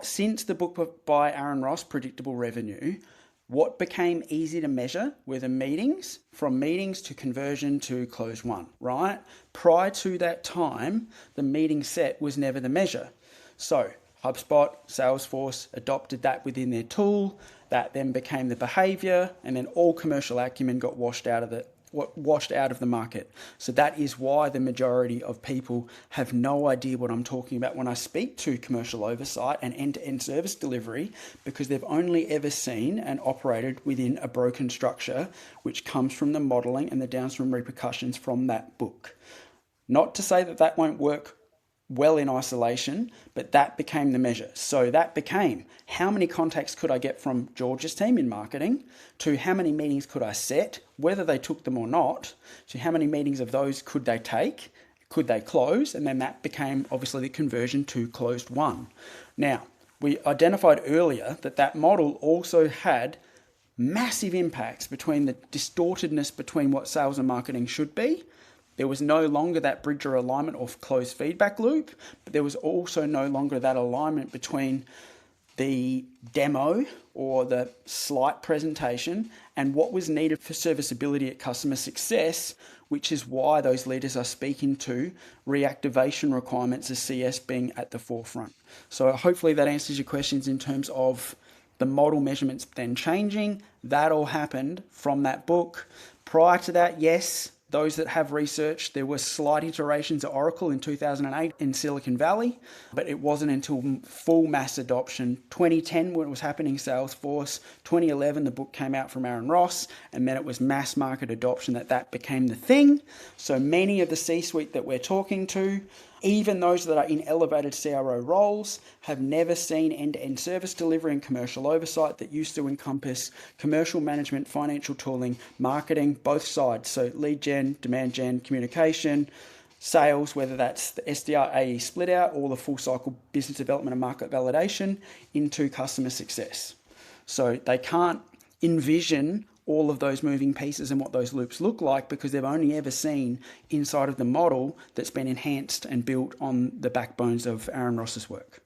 Since the book by Aaron Ross, Predictable Revenue, what became easy to measure were the meetings, from meetings to conversion to close one, right? Prior to that time, the meeting set was never the measure. So HubSpot, Salesforce adopted that within their tool. That then became the behavior, and then all commercial acumen got washed out of the market. So that is why the majority of people have no idea what I'm talking about when I speak to commercial oversight and end-to-end service delivery, because they've only ever seen and operated within a broken structure, which comes from the modeling and the downstream repercussions from that book. Not to say that that won't work well in isolation, but that became the measure. So that became, how many contacts could I get from George's team in marketing, to how many meetings could I set, whether they took them or not, to how many meetings of those could they take, could they close, and then that became obviously the conversion to closed one. Now, we identified earlier that that model also had massive impacts between the distortedness between what sales and marketing should be. There was no longer that bridge or alignment or closed feedback loop, but there was also no longer that alignment between the demo or the slight presentation and what was needed for serviceability at customer success, which is why those leaders are speaking to reactivation requirements as CS being at the forefront. So hopefully that answers your questions in terms of the model measurements then changing. That all happened from that book. Prior to that, yes, those that have researched, there were slight iterations of Oracle in 2008 in Silicon Valley, but it wasn't until full mass adoption, 2010 when it was happening, Salesforce, 2011 the book came out from Aaron Ross, and then it was mass market adoption that became the thing. So many of the C-suite that we're talking to, even those that are in elevated CRO roles, have never seen end-to-end service delivery and commercial oversight that used to encompass commercial management, financial tooling, marketing, both sides. So lead gen, demand gen, communication, sales, whether that's the SDR, AE split out, or the full cycle business development and market validation into customer success. So they can't envision all of those moving pieces and what those loops look like, because they've only ever seen inside of the model that's been enhanced and built on the backbones of Aaron Ross's work.